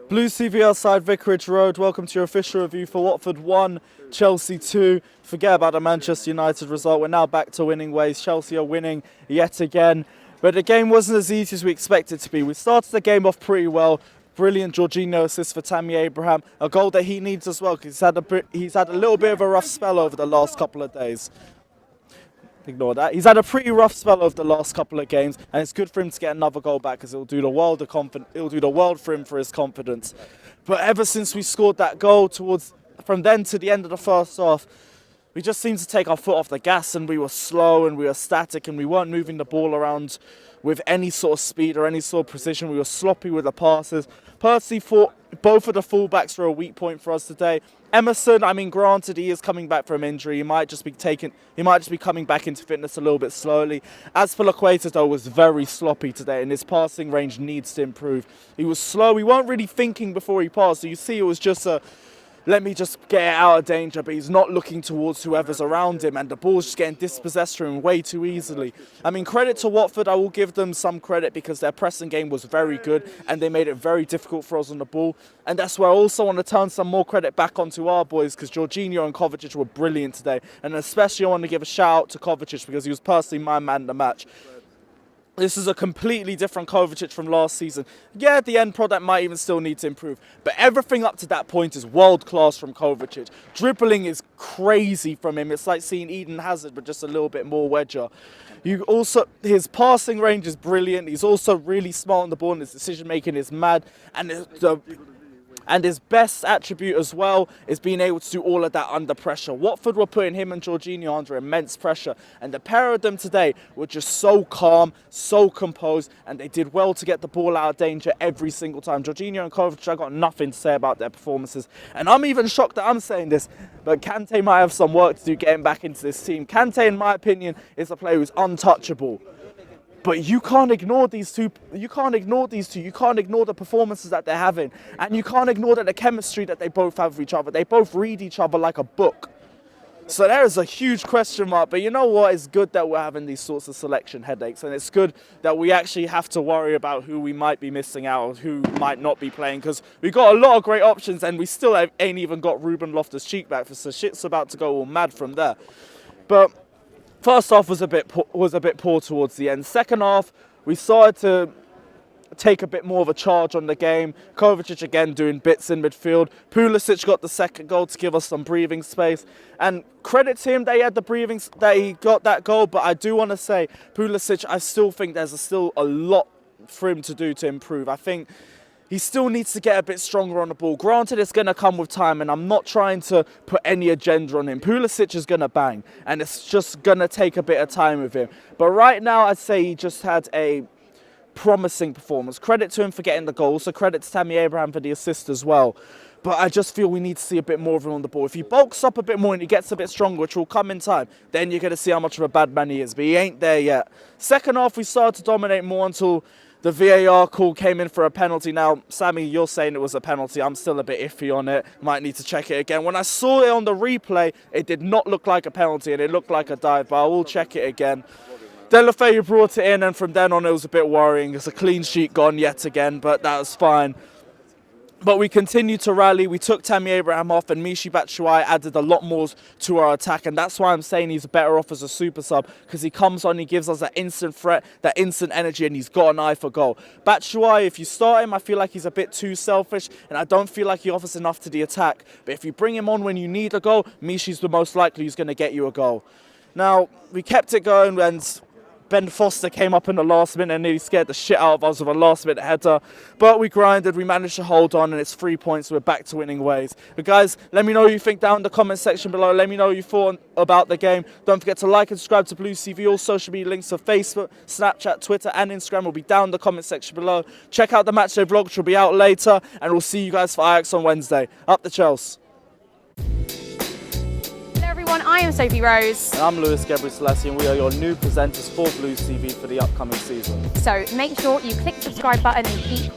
Blues TV outside Vicarage Road. Welcome to your official review for Watford 1, Chelsea 2. Forget about the Manchester United result. We're now back to winning ways. Chelsea are winning yet again. But the game wasn't as easy as we expected it to be. We started the game off pretty well. Brilliant Jorginho assist for Tammy Abraham. A goal that he needs as well because he's had a little bit of a rough spell over the last couple of days. Ignore that. He's had a pretty rough spell over the last couple of games, and it's good for him to get another goal back because it'll do the world for him for his confidence. But ever since we scored that goal, from then to the end of the first half, we just seemed to take our foot off the gas, and we were slow and we were static and we weren't moving the ball around with any sort of speed or any sort of precision. We were sloppy with the passes. Personally thought both of the fullbacks were a weak point for us today. Emerson, I mean, granted, he is coming back from injury. He might just be coming back into fitness a little bit slowly. As for Linkup, though, was very sloppy today, and his passing range needs to improve. He was slow. He weren't really thinking before he passed. So you see, it was just let me just get it out of danger, but he's not looking towards whoever's around him, and the ball's just getting dispossessed from him way too easily. I mean, credit to Watford, I will give them some credit because their pressing game was very good and they made it very difficult for us on the ball. And that's where I also want to turn some more credit back onto our boys because Jorginho and Kovacic were brilliant today. And especially I want to give a shout out to Kovacic because he was personally my man of the match. This is a completely different Kovacic from last season. Yeah, the end product might even still need to improve. But everything up to that point is world class from Kovacic. Dribbling is crazy from him. It's like seeing Eden Hazard, but just a little bit more wedger. His passing range is brilliant. He's also really smart on the ball, and his decision making is mad. And his best attribute as well is being able to do all of that under pressure. Watford were putting him and Jorginho under immense pressure. And the pair of them today were just so calm, so composed, and they did well to get the ball out of danger every single time. Jorginho and Kovacic, I got nothing to say about their performances. And I'm even shocked that I'm saying this, but Kante might have some work to do getting back into this team. Kante, in my opinion, is a player who's untouchable. But you can't ignore these two. You can't ignore the performances that they're having. And you can't ignore the chemistry that they both have with each other. They both read each other like a book. So there is a huge question mark. But you know what? It's good that we're having these sorts of selection headaches. And it's good that we actually have to worry about who we might be missing out or who might not be playing. Because we've got a lot of great options and we still ain't even got Ruben Loftus-Cheek back. So shit's about to go all mad from there. But first half was a bit poor towards the end. Second half, we started to take a bit more of a charge on the game. Kovacic again doing bits in midfield. Pulisic got the second goal to give us some breathing space. And credit to him that he got that goal. But I do want to say, Pulisic, I still think there's still a lot for him to do to improve. I think he still needs to get a bit stronger on the ball. Granted, it's going to come with time, and I'm not trying to put any agenda on him. Pulisic is going to bang, and it's just going to take a bit of time with him. But right now, I'd say he just had a promising performance. Credit to him for getting the goal, so credit to Tammy Abraham for the assist as well. But I just feel we need to see a bit more of him on the ball. If he bulks up a bit more and he gets a bit stronger, which will come in time, then you're going to see how much of a bad man he is. But he ain't there yet. Second half, we started to dominate more until the VAR call came in for a penalty. Now, Sammy, you're saying it was a penalty. I'm still a bit iffy on it. Might need to check it again. When I saw it on the replay, it did not look like a penalty and it looked like a dive, but I will check it again. Deulofeu brought it in, and from then on it was a bit worrying. It's a clean sheet gone yet again, but that was fine. But we continued to rally. We took Tammy Abraham off, and Michy Batshuayi added a lot more to our attack. And that's why I'm saying he's better off as a super sub, because he comes on, he gives us that instant threat, that instant energy, and he's got an eye for goal. Batshuayi, if you start him, I feel like he's a bit too selfish, and I don't feel like he offers enough to the attack. But if you bring him on when you need a goal, Michy's the most likely who's going to get you a goal. Now, we kept it going, and Ben Foster came up in the last minute and nearly scared the shit out of us with a last-minute header. But we grinded, we managed to hold on, and it's 3 points. We're back to winning ways. But guys, let me know what you think down in the comment section below. Let me know what you thought about the game. Don't forget to like and subscribe to Blues TV. All social media links for Facebook, Snapchat, Twitter, and Instagram will be down in the comment section below. Check out the matchday vlog, which will be out later, and we'll see you guys for Ajax on Wednesday. Up the Chelsea. I am Sophie Rose. And I'm Lewis Gebre-Selassie, and we are your new presenters for Blues TV for the upcoming season. So make sure you click the subscribe button and keep